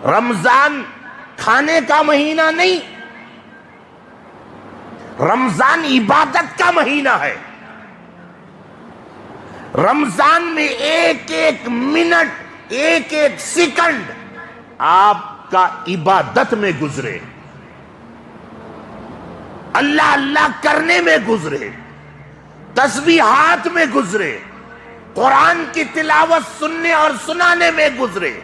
رمضان کھانے کا مہینہ نہیں، رمضان عبادت کا مہینہ ہے۔ رمضان میں ایک ایک منٹ، ایک ایک سیکنڈ آپ کا عبادت میں گزرے، اللہ اللہ کرنے میں گزرے، تسبیحات میں گزرے، قرآن کی تلاوت سننے اور سنانے میں گزرے۔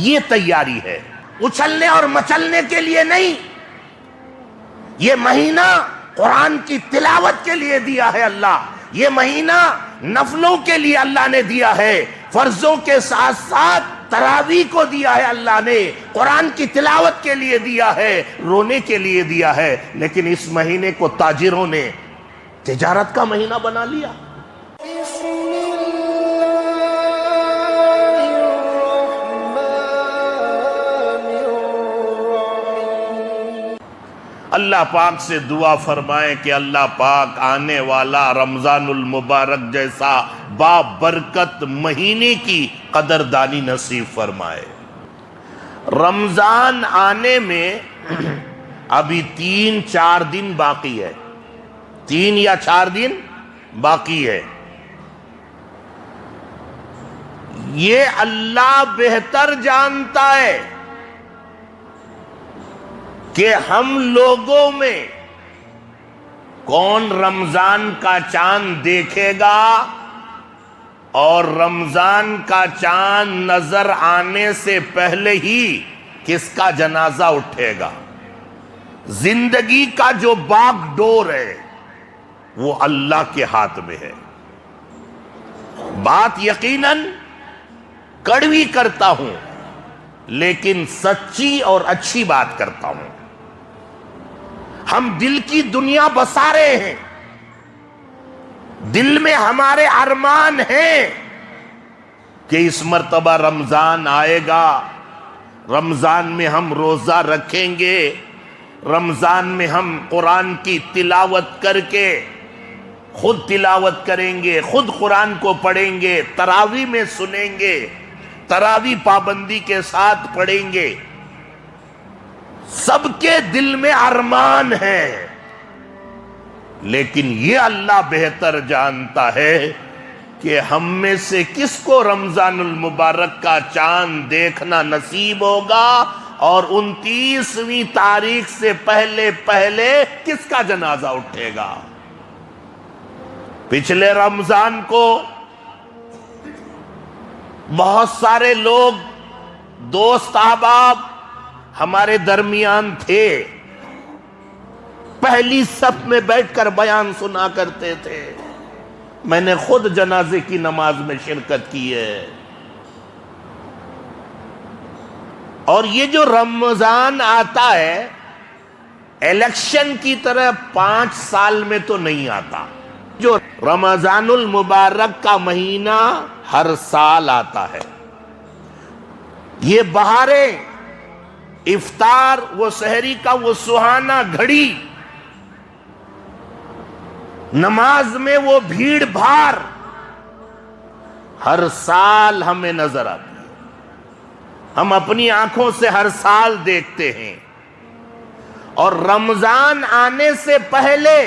یہ تیاری ہے، اچھلنے اور مچلنے کے لیے نہیں۔ یہ مہینہ قرآن کی تلاوت کے لیے دیا ہے اللہ، یہ مہینہ نفلوں کے لیے اللہ نے دیا ہے، فرضوں کے ساتھ ساتھ تراویح کو دیا ہے اللہ نے، قرآن کی تلاوت کے لیے دیا ہے، رونے کے لیے دیا ہے۔ لیکن اس مہینے کو تاجروں نے تجارت کا مہینہ بنا لیا۔ اللہ پاک سے دعا فرمائیں کہ اللہ پاک آنے والا رمضان المبارک جیسا بابرکت مہینے کی قدردانی نصیب فرمائے۔ رمضان آنے میں ابھی 3-4 دن باقی ہے، 3 یا 4 دن باقی ہے۔ یہ اللہ بہتر جانتا ہے کہ ہم لوگوں میں کون رمضان کا چاند دیکھے گا اور رمضان کا چاند نظر آنے سے پہلے ہی کس کا جنازہ اٹھے گا۔ زندگی کا جو باغ ڈور ہے وہ اللہ کے ہاتھ میں ہے۔ بات یقیناً کڑوی کرتا ہوں لیکن سچی اور اچھی بات کرتا ہوں۔ ہم دل کی دنیا بسا رہے ہیں، دل میں ہمارے ارمان ہیں کہ اس مرتبہ رمضان آئے گا، رمضان میں ہم روزہ رکھیں گے، رمضان میں ہم قرآن کی تلاوت کر کے خود تلاوت کریں گے، خود قرآن کو پڑھیں گے، تراویح میں سنیں گے، تراویح پابندی کے ساتھ پڑھیں گے۔ سب کے دل میں ارمان ہے، لیکن یہ اللہ بہتر جانتا ہے کہ ہم میں سے کس کو رمضان المبارک کا چاند دیکھنا نصیب ہوگا اور 29ویں تاریخ سے پہلے کس کا جنازہ اٹھے گا۔ پچھلے رمضان کو بہت سارے لوگ، دوست احباب ہمارے درمیان تھے، پہلی صف میں بیٹھ کر بیان سنا کرتے تھے۔ میں نے خود جنازے کی نماز میں شرکت کی ہے۔ اور یہ جو رمضان آتا ہے الیکشن کی طرح 5 سال میں تو نہیں آتا۔ جو رمضان المبارک کا مہینہ ہر سال آتا ہے، یہ بہاریں، افطار، وہ سحری کا وہ سہانا گھڑی، نماز میں وہ بھیڑ بھاڑ ہر سال ہمیں نظر آتی ہے، ہم اپنی آنکھوں سے ہر سال دیکھتے ہیں۔ اور رمضان آنے سے پہلے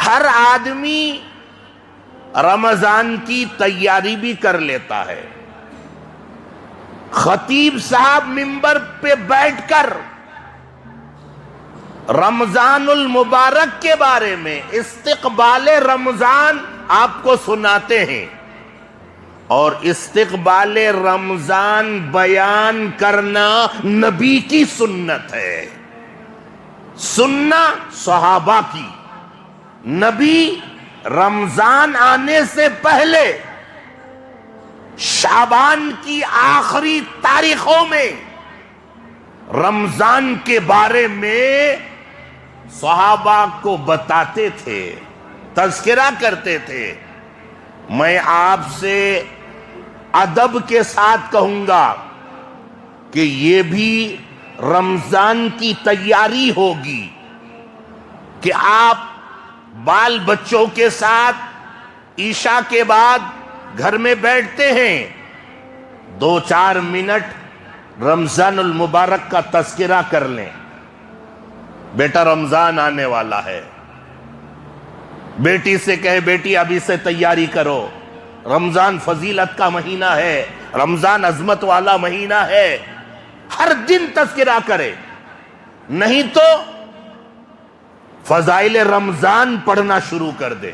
ہر آدمی رمضان کی تیاری بھی کر لیتا ہے۔ خطیب صاحب منبر پہ بیٹھ کر رمضان المبارک کے بارے میں، استقبال رمضان آپ کو سناتے ہیں، اور استقبال رمضان بیان کرنا نبی کی سنت ہے، سننا صحابہ کی۔ نبی رمضان آنے سے پہلے شعبان کی آخری تاریخوں میں رمضان کے بارے میں صحابہ کو بتاتے تھے، تذکرہ کرتے تھے۔ میں آپ سے ادب کے ساتھ کہوں گا کہ یہ بھی رمضان کی تیاری ہوگی کہ آپ بال بچوں کے ساتھ عشاء کے بعد گھر میں بیٹھتے ہیں، 2-4 منٹ رمضان المبارک کا تذکرہ کر لیں. بیٹا رمضان آنے والا ہے. بیٹی سے کہے بیٹی ابھی سے تیاری کرو. رمضان فضیلت کا مہینہ ہے, رمضان عظمت والا مہینہ ہے. ہر دن تذکرہ کرے, نہیں تو فضائل رمضان پڑھنا شروع کر دے.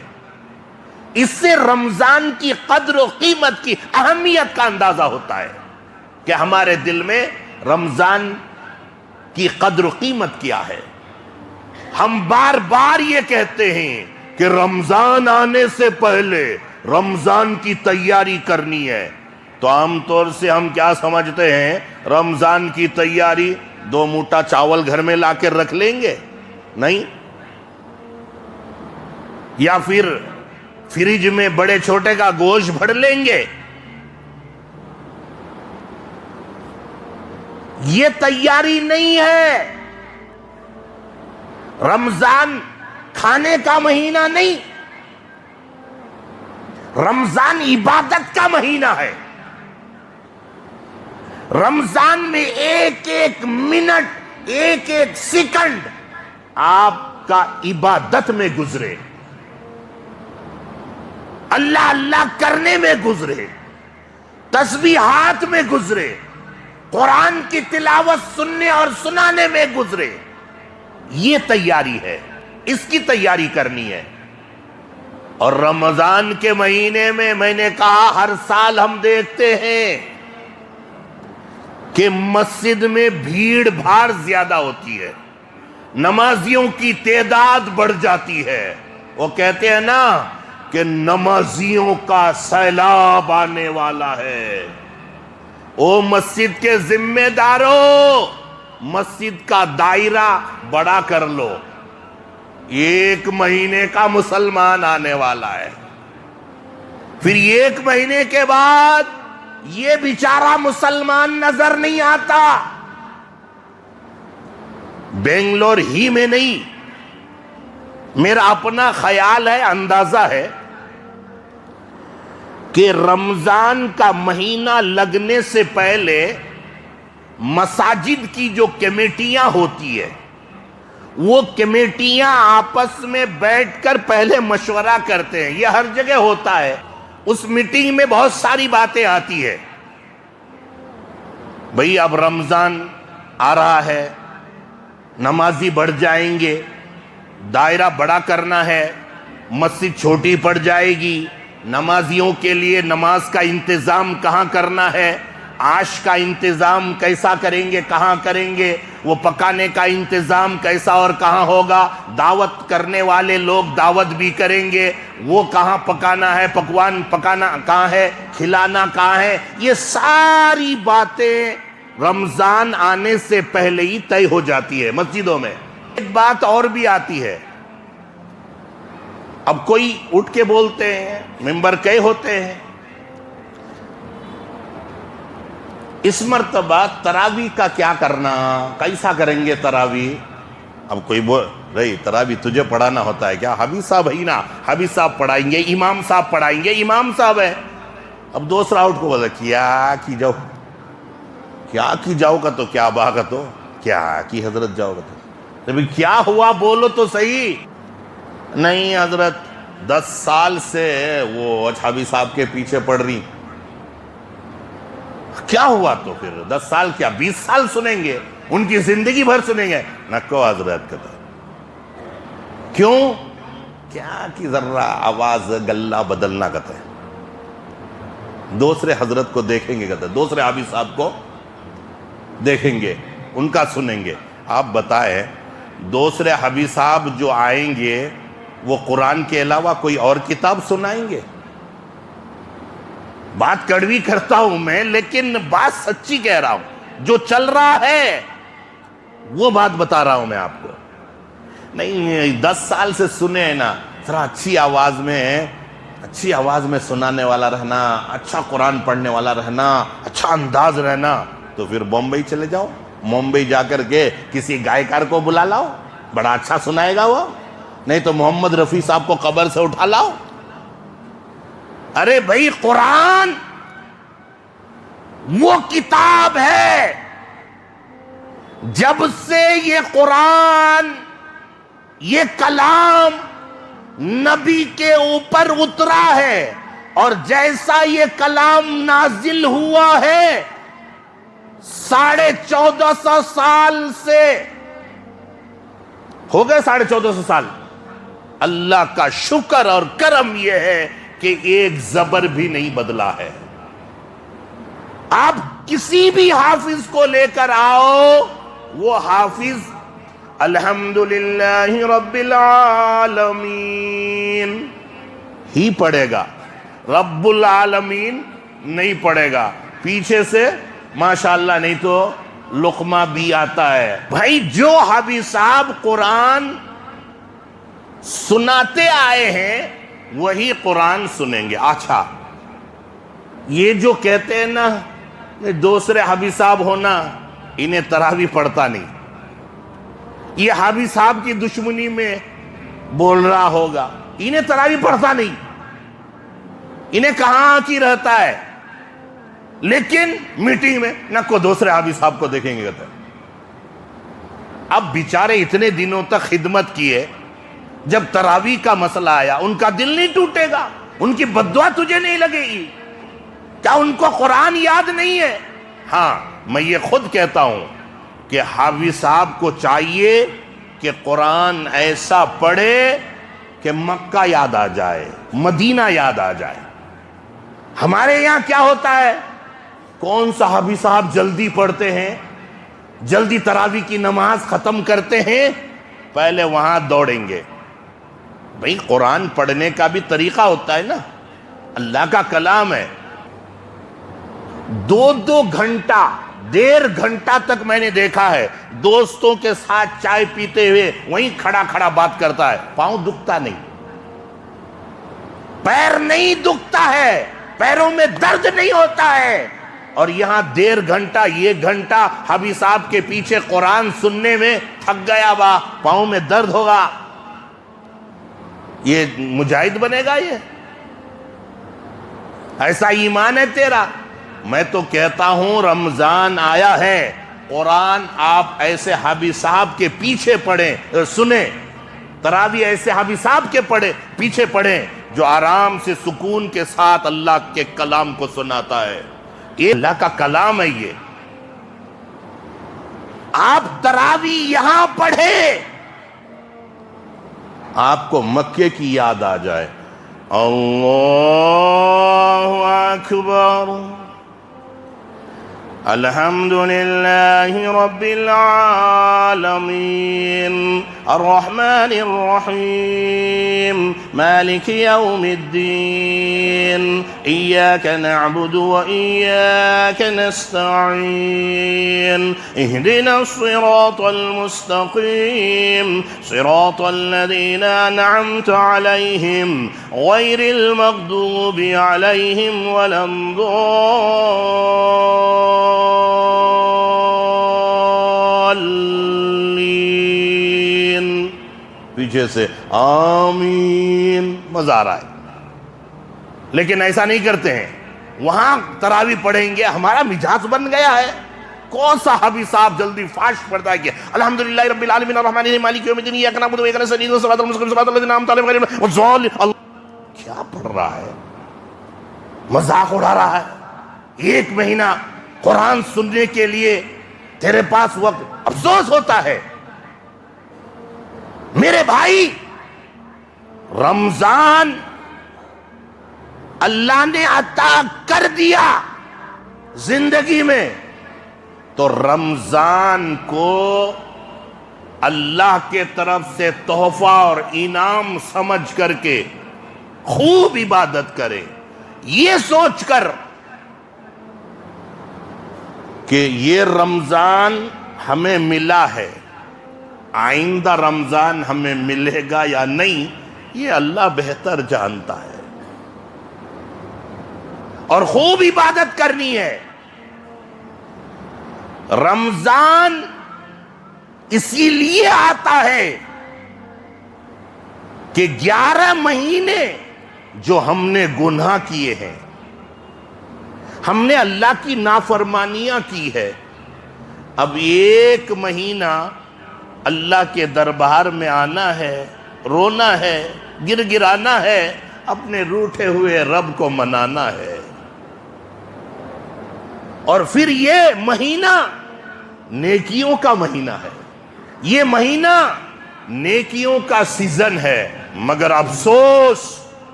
اس سے رمضان کی قدر و قیمت کی اہمیت کا اندازہ ہوتا ہے کہ ہمارے دل میں رمضان کی قدر و قیمت کیا ہے. ہم بار بار یہ کہتے ہیں کہ رمضان آنے سے پہلے رمضان کی تیاری کرنی ہے, تو عام طور سے ہم کیا سمجھتے ہیں, رمضان کی تیاری 2 موٹا چاول گھر میں لا کے رکھ لیں گے, نہیں, یا پھر فریج میں بڑے چھوٹے کا گوشت بھر لیں گے. یہ تیاری نہیں ہے. رمضان کھانے کا مہینہ نہیں, رمضان عبادت کا مہینہ ہے. رمضان میں ایک ایک منٹ, ایک ایک سیکنڈ آپ کا عبادت میں گزرے, اللہ اللہ کرنے میں گزرے, تسبیحات میں گزرے, قرآن کی تلاوت سننے اور سنانے میں گزرے. یہ تیاری ہے, اس کی تیاری کرنی ہے. اور رمضان کے مہینے میں نے کہا ہر سال ہم دیکھتے ہیں کہ مسجد میں بھیڑ بھاڑ زیادہ ہوتی ہے, نمازیوں کی تعداد بڑھ جاتی ہے. وہ کہتے ہیں نا کہ نمازیوں کا سیلاب آنے والا ہے. او مسجد کے ذمہ داروں, مسجد کا دائرہ بڑا کر لو. 1 مہینے کا مسلمان آنے والا ہے, پھر 1 مہینے کے بعد یہ بیچارہ مسلمان نظر نہیں آتا. بنگلور ہی میں نہیں, میرا اپنا خیال ہے, اندازہ ہے کہ رمضان کا مہینہ لگنے سے پہلے مساجد کی جو کمیٹیاں ہوتی ہے, وہ کمیٹیاں آپس میں بیٹھ کر پہلے مشورہ کرتے ہیں. یہ ہر جگہ ہوتا ہے. اس میٹنگ میں بہت ساری باتیں آتی ہے. بھئی اب رمضان آ رہا ہے, نمازی بڑھ جائیں گے, دائرہ بڑا کرنا ہے, مسجد چھوٹی پڑ جائے گی, نمازیوں کے لیے نماز کا انتظام کہاں کرنا ہے, عاش کا انتظام کیسا کریں گے, کہاں کریں گے, وہ پکانے کا انتظام کیسا اور کہاں ہوگا, دعوت کرنے والے لوگ دعوت بھی کریں گے, وہ کہاں پکانا ہے, پکوان پکانا کہاں ہے, کھلانا کہاں ہے. یہ ساری باتیں رمضان آنے سے پہلے ہی طے ہو جاتی ہے مسجدوں میں. ایک بات اور بھی آتی ہے, اب کوئی اٹھ کے بولتے ہیں, ممبر کئے ہوتے ہیں, اس مرتبہ تراویح کا کیا کرنا, کیسا کریں گے تراویح. اب کوئی بول رہی تراویح تجھے پڑھانا ہوتا ہے کیا, حبیب صاحب ہی نا, حبیب صاحب پڑھائیں گے, امام صاحب پڑھائیں گے, امام صاحب ہے. اب دوسرا اٹھ کو بولا کیا کی جاؤ, کیا کی جاؤ کا تو کیا با کا تو کیا کی حضرت جاؤ کا تو کیا ہوا بولو تو صحیح. نہیں حضرت 10 سال سے وہ حبیب صاحب کے پیچھے پڑھ رہی. کیا ہوا تو پھر 10 سال کیا 20 سال سنیں گے, ان کی زندگی بھر سنیں گے. نکو حضرت کہتا, کیوں, کیا کی ذرا آواز گلہ بدلنا کہتا ہے. دوسرے حضرت کو دیکھیں گے کہتا ہے, دوسرے حبیب صاحب کو دیکھیں گے, ان کا سنیں گے. آپ بتائیں دوسرے حبیب صاحب جو آئیں گے وہ قرآن کے علاوہ کوئی اور کتاب سنائیں گے. بات کڑوی کرتا ہوں میں, لیکن بات سچی کہہ رہا ہوں. جو چل رہا ہے وہ بات بتا رہا ہوں میں آپ کو. نہیں 10 سال سے سنے نا, ذرا اچھی آواز میں سنانے والا رہنا, اچھا قرآن پڑھنے والا رہنا, اچھا انداز رہنا, تو پھر بمبئی چلے جاؤ. ممبئی جا کر کے کسی گائیکار کو بلا لاؤ, بڑا اچھا سنائے گا وہ. نہیں تو محمد رفیع صاحب کو قبر سے اٹھا لاؤ. ارے بھائی قرآن وہ کتاب ہے جب سے یہ قرآن، یہ کلام نبی کے اوپر اترا ہے، اور جیسا یہ کلام نازل ہوا ہے 1450 سال سے ہو گئے، 1450 سال. اللہ کا شکر اور کرم یہ ہے کہ ایک زبر بھی نہیں بدلا ہے. آپ کسی بھی حافظ کو لے کر آؤ، وہ حافظ الحمدللہ رب العالمین ہی پڑھے گا، رب العالمین نہیں پڑھے گا. پیچھے سے ماشاءاللہ نہیں تو لقمہ بھی آتا ہے. بھائی جو حافظ صاحب قرآن سناتے آئے ہیں وہی قرآن سنیں گے. اچھا یہ جو کہتے ہیں نا دوسرے حافظ صاحب ہونا، انہیں تراویح پڑھتا نہیں، یہ حافظ صاحب کی دشمنی میں بول رہا ہوگا، انہیں تراویح پڑھتا نہیں، انہیں کہاں کی رہتا ہے. لیکن میٹنگ میں نہ کو دوسرے حافظ صاحب کو دیکھیں گے. کہتے ہیں اب بیچارے اتنے دنوں تک خدمت کیے، جب تراویح کا مسئلہ آیا ان کا دل نہیں ٹوٹے گا؟ ان کی بددعا تجھے نہیں لگے گی؟ کیا ان کو قرآن یاد نہیں ہے؟ ہاں میں یہ خود کہتا ہوں کہ حافظ صاحب کو چاہیے کہ قرآن ایسا پڑھے کہ مکہ یاد آ جائے، مدینہ یاد آ جائے. ہمارے یہاں کیا ہوتا ہے، کون سا حافظ صاحب جلدی پڑھتے ہیں، جلدی تراویح کی نماز ختم کرتے ہیں، پہلے وہاں دوڑیں گے. بھئی قرآن پڑھنے کا بھی طریقہ ہوتا ہے نا، اللہ کا کلام ہے. 2 گھنٹہ 1.5 گھنٹہ تک میں نے دیکھا ہے دوستوں کے ساتھ چائے پیتے ہوئے وہیں کھڑا کھڑا بات کرتا ہے. پاؤں دکھتا نہیں، پیر نہیں دکھتا ہے، پیروں میں درد نہیں ہوتا ہے. اور یہاں 1.5 گھنٹہ 1 گھنٹہ حافظ صاحب کے پیچھے قرآن سننے میں تھک گیا، پاؤں میں درد ہوگا. یہ مجاہد بنے گا؟ یہ ایسا ایمان ہے تیرا؟ میں تو کہتا ہوں رمضان آیا ہے، قرآن آپ ایسے حافظ صاحب کے پیچھے پڑھیں، سنیں. تراویح ایسے حافظ صاحب کے پیچھے پڑھیں جو آرام سے سکون کے ساتھ اللہ کے کلام کو سناتا ہے. یہ اللہ کا کلام ہے. یہ آپ تراویح یہاں پڑھیں، آپ کو مکے کی یاد آ جائے. اللہ اکبر، الحمدللہ رب العالمین الرحمن الرحیم مالک یوم الدین ایاک نعبد و ایاک نستعین اہدنا الصراط المستقیم صراط الذین انعمت علیہم غیر المغضوب علیہم ولا الضالین. پیچھے سے آمین. مزہ آ رہا ہے، لیکن ایسا نہیں کرتے ہیں. وہاں تراویح پڑھیں گے، ہمارا مزاج بن گیا ہے. کون سا حافظ صاحب جلدی فاسٹ پڑھتا ہے کہ الحمدللہ رب العالمین الرحمن الرحیم مالک یوم الدین ایاک نعبد و ایاک نستعین صراط المستقیم صراط الذین انعمت علیہم غیر المغضوب علیہم. کیا پڑھ رہا ہے؟ مذاق اڑا رہا ہے. 1 مہینہ قرآن سننے کے لیے تیرے پاس وقت، افسوس ہوتا ہے. میرے بھائی رمضان اللہ نے عطا کر دیا زندگی میں، تو رمضان کو اللہ کے طرف سے تحفہ اور انعام سمجھ کر کے خوب عبادت کرے، یہ سوچ کر کہ یہ رمضان ہمیں ملا ہے، آئندہ رمضان ہمیں ملے گا یا نہیں یہ اللہ بہتر جانتا ہے. اور خوب عبادت کرنی ہے. رمضان اسی لیے آتا ہے کہ 11 مہینے جو ہم نے گناہ کیے ہیں ہم نے اللہ کی نافرمانیاں کی ہے. اب 1 مہینہ اللہ کے دربار میں آنا ہے، رونا ہے، گر گرانا ہے، اپنے روٹھے ہوئے رب کو منانا ہے. اور پھر یہ مہینہ نیکیوں کا مہینہ ہے، یہ مہینہ نیکیوں کا سیزن ہے. مگر افسوس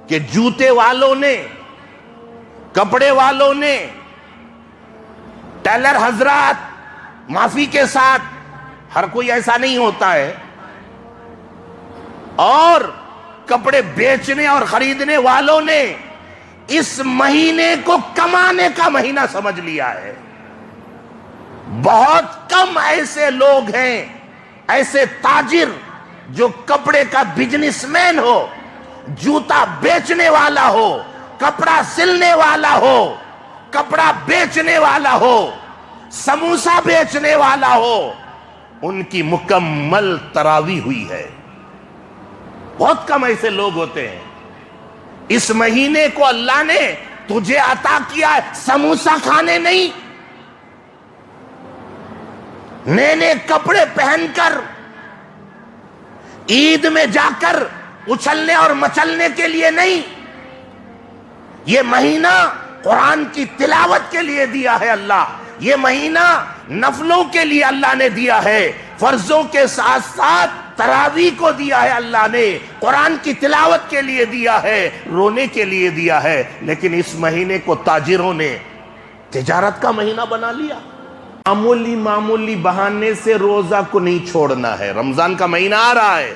کہ جوتے والوں نے، کپڑے والوں نے، ٹیلر حضرات، معافی کے ساتھ ہر کوئی ایسا نہیں ہوتا ہے، اور کپڑے بیچنے اور خریدنے والوں نے اس مہینے کو کمانے کا مہینہ سمجھ لیا ہے. بہت کم ایسے لوگ ہیں، ایسے تاجر جو کپڑے کا بزنس مین ہو، جوتا بیچنے والا ہو، کپڑا سلنے والا ہو، کپڑا بیچنے والا ہو، سموسہ بیچنے والا ہو. ان کی مکمل تراویح ہوئی ہے. بہت کم ایسے لوگ ہوتے ہیں. اس مہینے کو اللہ نے تجھے عطا کیا ہے سموسہ کھانے نہیں، نئے نئے کپڑے پہن کر عید میں جا کر اچھلنے اور مچلنے کے لیے نہیں. یہ مہینہ قرآن کی تلاوت کے لیے دیا ہے اللہ. یہ مہینہ نفلوں کے لیے اللہ نے دیا ہے، فرضوں کے ساتھ ساتھ تراویح کو دیا ہے اللہ نے، قرآن کی تلاوت کے لیے دیا ہے، رونے کے لیے دیا ہے. لیکن اس مہینے کو تاجروں نے تجارت کا مہینہ بنا لیا. معمولی بہانے سے روزہ کو نہیں چھوڑنا ہے. رمضان کا مہینہ آ رہا ہے،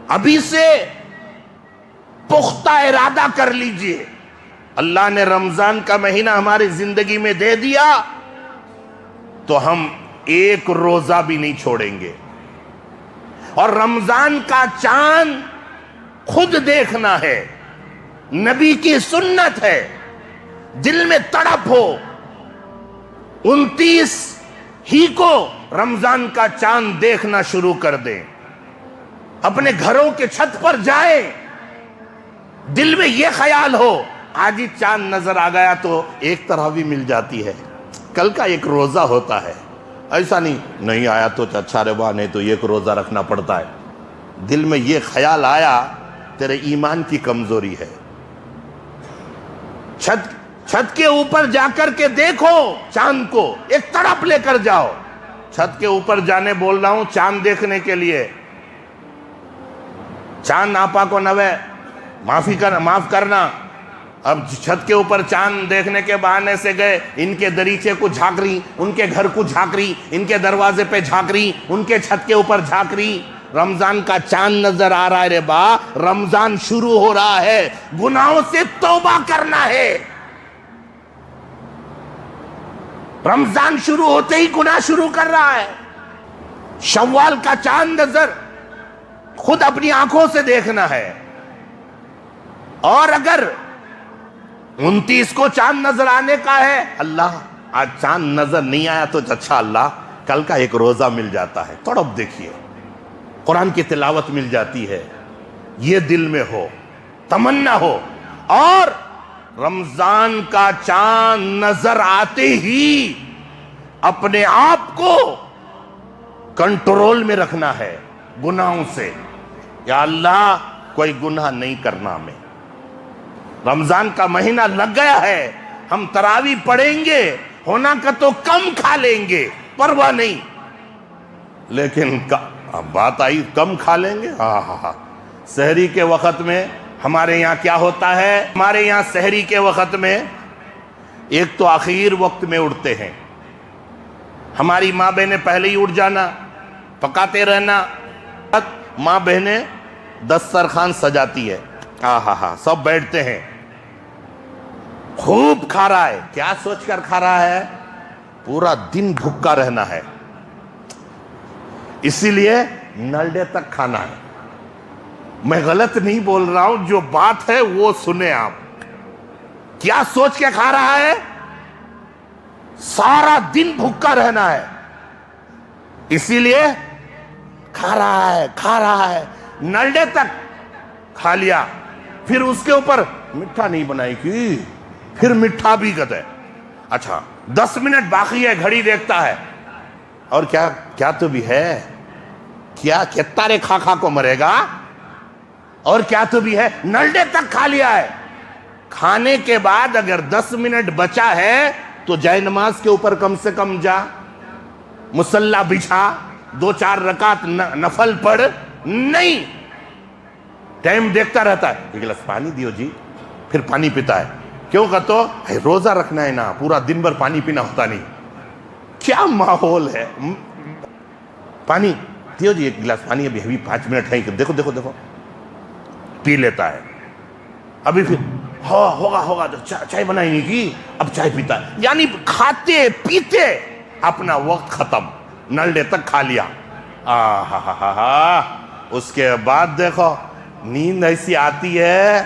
ابھی سے پختہ ارادہ کر لیجئے. اللہ نے رمضان کا مہینہ ہماری زندگی میں دے دیا تو ہم 1 روزہ بھی نہیں چھوڑیں گے. اور رمضان کا چاند خود دیکھنا ہے، نبی کی سنت ہے. دل میں تڑپ ہو 29 ہی کو رمضان کا چاند دیکھنا شروع کر دیں، اپنے گھروں کے چھت پر جائیں، دل میں یہ خیال ہو آج ہی چاند نظر آ گیا تو ایک تراویح مل جاتی ہے، کل کا 1 روزہ ہوتا ہے. ایسا نہیں آیا تو اچھا روا، نہیں تو 1 روزہ رکھنا پڑتا ہے. دل میں یہ خیال آیا، تیرے ایمان کی کمزوری ہے. چھت کے اوپر جا کر کے دیکھو چاند کو، ایک تڑپ لے کر جاؤ. چھت کے اوپر جانے بول رہا ہوں چاند دیکھنے کے لیے. چاند آپا کو نوے معاف کرنا. اب چھت کے اوپر چاند دیکھنے کے بہانے سے گئے، ان کے دریچے کو جھانک رہی، ان کے گھر کو جھانک رہی، ان کے دروازے پہ جھانک رہی، ان کے چھت کے اوپر جھانک رہی. رمضان کا چاند نظر آ رہا ہے رے با، رمضان شروع ہو رہا ہے، گناہوں سے توبہ کرنا ہے. رمضان شروع ہوتے ہی گناہ شروع کر رہا ہے. شوال کا چاند نظر خود اپنی آنکھوں سے دیکھنا ہے. اور اگر 29 کو چاند نظر آنے کا ہے، اللہ آج چاند نظر نہیں آیا تو اچھا اللہ کل کا 1 روزہ مل جاتا ہے. تڑپ دیکھیے، قرآن کی تلاوت مل جاتی ہے، یہ دل میں ہو، تمنا ہو. اور رمضان کا چاند نظر آتے ہی اپنے آپ کو کنٹرول میں رکھنا ہے گناہوں سے. یا اللہ کوئی گناہ نہیں کرنا میں. رمضان کا مہینہ لگ گیا ہے، ہم تراویح پڑھیں گے، ہونا کا تو کم کھا لیں گے، پرواہ نہیں. لیکن بات آئی کم کھا لیں گے. سحری کے وقت میں ہمارے یہاں کیا ہوتا ہے؟ ہمارے یہاں سحری کے وقت میں ایک تو آخر وقت میں اٹھتے ہیں. ہماری ماں بہنیں پہلے ہی اٹھ جانا، پکاتے رہنا. ماں بہنیں دسترخوان سجاتی ہے، سب بیٹھتے ہیں، خوب کھا رہا ہے. کیا سوچ کر کھا رہا ہے؟ پورا دن بھوکا رہنا ہے، اسی لیے نلڈے تک کھانا ہے. میں غلط نہیں بول رہا ہوں، جو بات ہے وہ سنیں آپ. کیا سوچ کے کھا رہا ہے؟ سارا دن بھوکا رہنا ہے، اسی لیے کھا رہا ہے. نلڈے تک کھا لیا، پھر اس کے اوپر مٹھا نہیں بنائی کی، پھر مٹھا بھی کہتا ہے. اچھا 10 منٹ باقی ہے, گھڑی دیکھتا ہے, اور کیا تو بھی ہے, کیا تارے کھا کو مرے گا, اور کیا تو بھی ہے, نلڈے تک کھا لیا ہے. کھانے کے بعد اگر 10 منٹ بچا ہے تو جائے نماز کے اوپر کم سے کم جا, مصلی بچھا, 2-4 رکعت نفل پڑھ. نہیں, ٹائم دیکھتا رہتا ہے, ایک گلاس پانی دیو جی, پھر پانی پیتا ہے. کیوں کہتا ہے روزہ رکھنا ہے نا, پورا دن بھر پانی پینا ہوتا نہیں. کیا ماحول ہے. پانی دیو جی, ایک گلاس پانی, ابھی 5 منٹ ہے, دیکھو پی لیتا ہے. ابھی پھر ہوگا چائے بنائی نہیں کی, اب چائے پیتا ہے. یعنی کھاتے پیتے اپنا وقت ختم, نلڈے تک کھا لیا. اس کے بعد دیکھو نیند ایسی آتی ہے,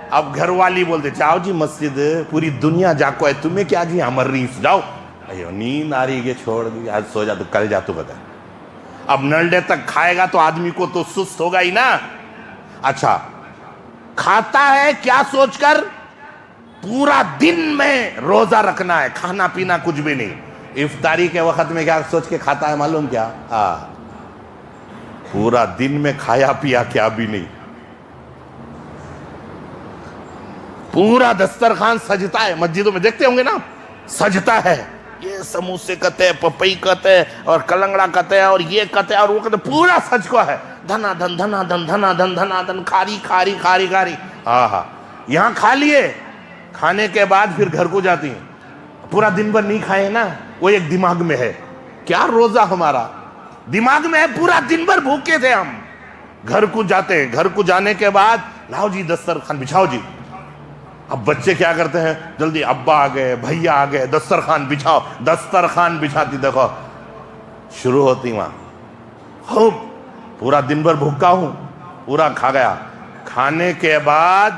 اب گھر والی بولتے جاؤ جی مسجد, پوری دنیا جاکو ہے, تمہیں کیا جی ہمر رہی, جاؤ. نیند آ رہی ہے, چھوڑ دی, آج سو جا تو کل جا تو بتا. اب نلڈے تک کھائے گا تو آدمی کو تو سست ہوگا ہی نا. اچھا کھاتا ہے کیا سوچ کر, پورا دن میں روزہ رکھنا ہے, کھانا پینا کچھ بھی نہیں. افطاری کے وقت میں کیا سوچ کے کھاتا ہے معلوم کیا, پورا دن میں کھایا پیا کیا بھی نہیں, پورا دسترخوان سجتا ہے. مسجدوں میں دیکھتے ہوں گے نا, سجتا ہے, یہ سموسے کہتے ہیں, پپئی کہتے ہیں, اور کلنگڑا کہتے ہیں, اور یہ کہتے ہیں, اور وہ کہتے ہیں, پورا سج کو ہے. دھنا دھن دھنا دھن دھنا دھن دھنا دھن, کھاری. یہاں کھا لیے, کھانے کے بعد پھر گھر کو جاتی ہیں. پورا دن بھر نہیں کھائے نا, وہ ایک دماغ میں ہے. کیا روزہ ہمارا دماغ میں ہے, پورا دن بھر بھوکے تھے ہم. گھر کو جاتے ہیں, گھر کو جانے کے بعد لاؤ جی دسترخوان بچھاؤ جی. اب بچے کیا کرتے ہیں, جلدی ابا آ گئے, بھیا آ گئے, دسترخوان بچھاؤ. دسترخوان بچھاتی, دیکھو شروع ہوتی وہاں, خوب پورا دن بھر بھوکا ہوں, پورا کھا گیا. کھانے کے بعد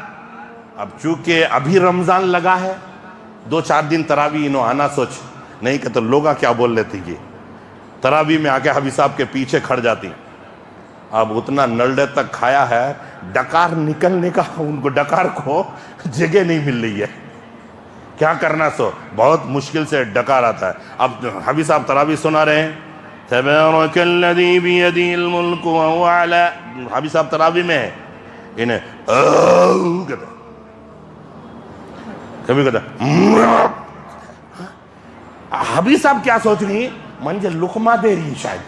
اب چونکہ ابھی رمضان لگا ہے, 2-4 دن تراویح انہوں آنا سوچ نہیں کہ تو لوگاں کیا بول لیتی, یہ تراویح میں آ کے حبیب صاحب کے پیچھے کھڑ جاتی. اب اتنا نلڈے تک کھایا ہے, ڈکار نکلنے کا ان کو, ڈکار کو جگہ نہیں مل رہی ہے. کیا کرنا سو, بہت مشکل سے ڈکار آتا ہے. اب حبیب صاحب تراویح سنا رہے ہیں, تبارک الذی بیدہ الملک وہو علی, حبیب صاحب تراویح میں ہے, انہیں کہتا ہے, کبھی کہتا ہے. حبیب صاحب کیا سوچ رہی ہیں, منجھے لقمہ دے رہی شاید.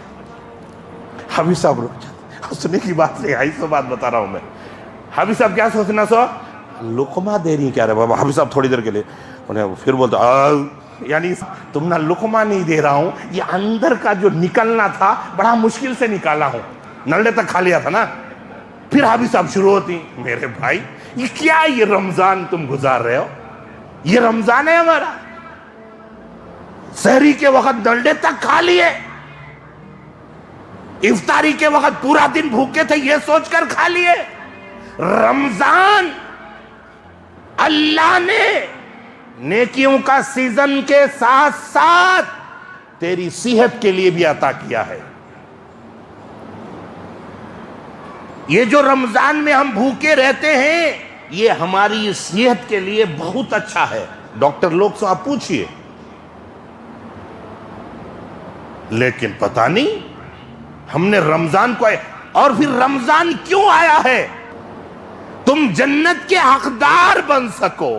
حبیب صاحب رک جاتے, سننے کی بات نہیں, آئی سو بات بتا رہا ہوں میں. حبیب صاحب کیا سوچنا سو, لقمہ دے رہی کیا رہے بابا. حبیب صاحب تھوڑی دیر کے لیے انہیں پھر بولتا, یعنی تم نہ لقمہ نہیں دے رہا ہوں, یہ اندر کا جو نکلنا تھا بڑا مشکل سے نکالا ہوں, نلڈے تک کھا لیا تھا نا. پھر حبیب صاحب شروع ہوتی, میرے بھائی یہ کیا, یہ رمضان تم گزار رہے ہو, یہ رمضان ہے ہمارا. سحری کے وقت نلڈے تک کھا لیے, افطاری کے وقت پورا دن بھوکے تھے, یہ سوچ کر کھا لیے. رمضان اللہ نے نیکیوں کا سیزن کے ساتھ ساتھ تیری صحت کے لیے بھی عطا کیا ہے. یہ جو رمضان میں ہم بھوکے رہتے ہیں, یہ ہماری صحت کے لیے بہت اچھا ہے. ڈاکٹر لوگ سے آپ پوچھئے, لیکن پتہ نہیں ہم نے رمضان کو, اور پھر رمضان کیوں آیا ہے, تم جنت کے حقدار بن سکو.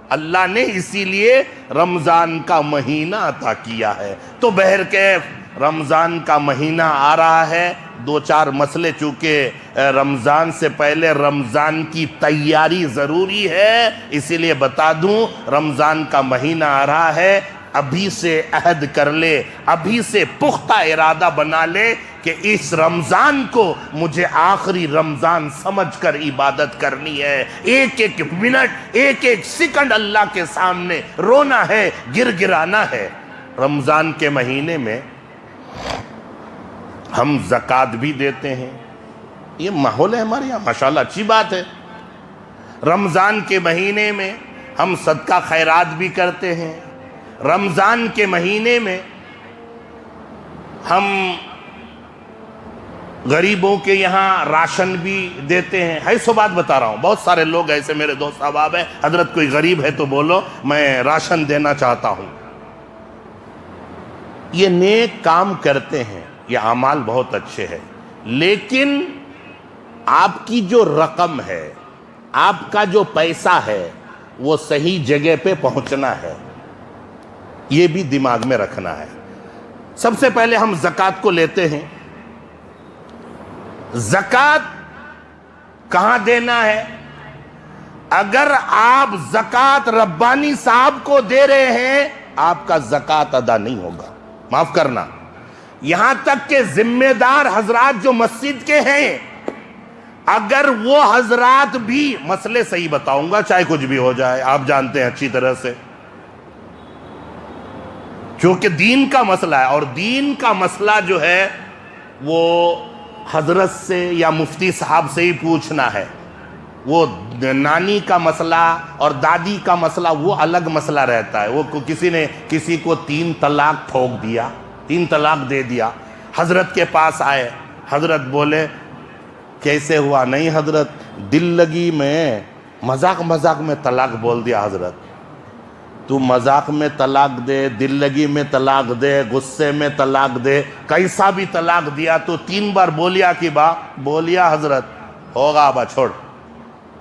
اللہ نے اسی لیے رمضان کا مہینہ عطا کیا ہے. تو بہرکیف رمضان کا مہینہ آ رہا ہے, 2-4 مسئلے, چونکہ رمضان سے پہلے رمضان کی تیاری ضروری ہے, اسی لیے بتا دوں رمضان کا مہینہ آ رہا ہے. ابھی سے عہد کر لے, ابھی سے پختہ ارادہ بنا لے کہ اس رمضان کو مجھے آخری رمضان سمجھ کر عبادت کرنی ہے. ایک ایک منٹ, ایک ایک سیکنڈ اللہ کے سامنے رونا ہے, گر گرانا ہے. رمضان کے مہینے میں ہم زکوٰۃ بھی دیتے ہیں, یہ ماحول ہے ہمارے یہاں, ماشاءاللہ اچھی بات ہے. رمضان کے مہینے میں ہم صدقہ خیرات بھی کرتے ہیں. رمضان کے مہینے میں ہم غریبوں کے یہاں راشن بھی دیتے ہیں. ہے سو بات بتا رہا ہوں. بہت سارے لوگ ایسے میرے دوست احباب ہیں, حضرت کوئی غریب ہے تو بولو میں راشن دینا چاہتا ہوں. یہ نیک کام کرتے ہیں, یہ اعمال بہت اچھے ہیں, لیکن آپ کی جو رقم ہے, آپ کا جو پیسہ ہے, وہ صحیح جگہ پہ پہنچنا ہے. یہ بھی دماغ میں رکھنا ہے. سب سے پہلے ہم زکوٰۃ کو لیتے ہیں. زکوٰۃ کہاں دینا ہے؟ اگر آپ زکوٰۃ ربانی صاحب کو دے رہے ہیں, آپ کا زکوٰۃ ادا نہیں ہوگا. معاف کرنا, یہاں تک کہ ذمہ دار حضرات جو مسجد کے ہیں, اگر وہ حضرات بھی, مسئلے صحیح بتاؤں گا چاہے کچھ بھی ہو جائے, آپ جانتے ہیں اچھی طرح سے, چونکہ دین کا مسئلہ ہے, اور دین کا مسئلہ جو ہے وہ حضرت سے یا مفتی صاحب سے ہی پوچھنا ہے. وہ نانی کا مسئلہ اور دادی کا مسئلہ وہ الگ مسئلہ رہتا ہے. وہ کسی نے کسی کو 3 طلاق ٹھوک دیا, 3 طلاق دے دیا, حضرت کے پاس آئے, حضرت بولے کیسے ہوا؟ نہیں حضرت, دل لگی میں مذاق میں طلاق بول دیا. حضرت تو مذاق میں طلاق دے, دل لگی میں طلاق دے, غصے میں طلاق دے, کیسا بھی طلاق دیا تو 3 بار بولیا کہ بولیا حضرت ہوگا, ابا چھوڑ,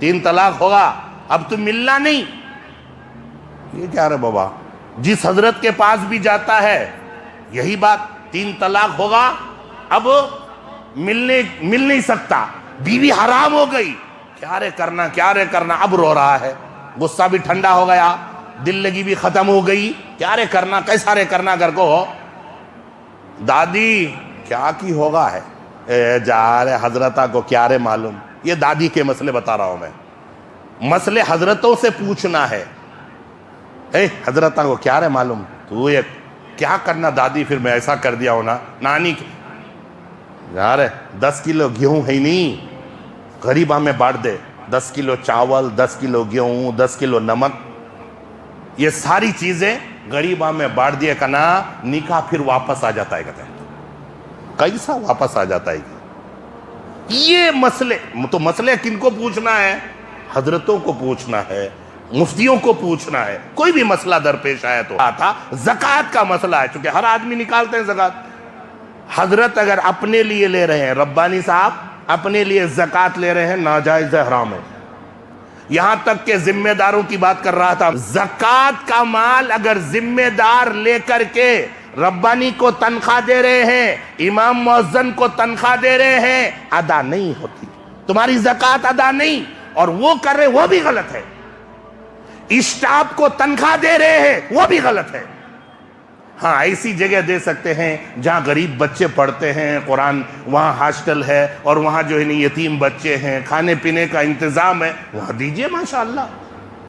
3 طلاق ہوگا, اب تو ملنا نہیں. یہ کیا رہے بابا, جس حضرت کے پاس بھی جاتا ہے یہی بات, 3 طلاق ہوگا, اب مل نہیں سکتا, بیوی حرام ہو گئی, کیا رے کرنا, اب رو رہا ہے, غصہ بھی ٹھنڈا ہو گیا, دل لگی بھی ختم ہو گئی, کیا رے کرنا, کیسا رے کرنا گھر کو ہو. دادی کیا کی ہوگا ہے, جا رے حضرتہ کو کیا رے معلوم. یہ دادی کے مسئلے بتا رہا ہوں میں, مسئلے حضرتوں سے پوچھنا ہے. حضرتہ کو کیا رے معلوم, تو یہ کیا کرنا دادی, پھر میں ایسا کر دیا ہوں نا. نانی جا رے 10 کلو گیہوں ہے نہیں, غریباں میں بانٹ دے, 10 کلو چاول, 10 کلو گیہوں, 10 کلو نمک, یہ ساری چیزیں غریباں میں بانٹ دیا کنا, نکاح پھر واپس آ جاتا ہے. کہتے ہیں کیسا واپس آ جاتا ہے؟ یہ مسئلے کن کو پوچھنا ہے؟ حضرتوں کو پوچھنا ہے, مفتیوں کو پوچھنا ہے. کوئی بھی مسئلہ درپیش آیا تو تھا زکوٰۃ کا مسئلہ ہے, چونکہ ہر آدمی نکالتے ہیں زکوٰۃ. حضرت اگر اپنے لیے لے رہے ہیں, ربانی صاحب اپنے لیے زکوٰۃ لے رہے ہیں, ناجائز حرام ہے. یہاں تک کہ ذمہ داروں کی بات کر رہا تھا, زکوٰۃ کا مال اگر ذمہ دار لے کر کے ربانی کو تنخواہ دے رہے ہیں, امام مؤذن کو تنخواہ دے رہے ہیں, ادا نہیں ہوتی, تمہاری زکوٰۃ ادا نہیں, اور وہ کر رہے وہ بھی غلط ہے. اسٹاف کو تنخواہ دے رہے ہیں وہ بھی غلط ہے. ہاں ایسی جگہ دے سکتے ہیں جہاں غریب بچے پڑھتے ہیں قرآن, وہاں ہاسٹل ہے اور وہاں جو ہے یتیم بچے ہیں, کھانے پینے کا انتظام ہے, وہاں دیجئے ماشاءاللہ.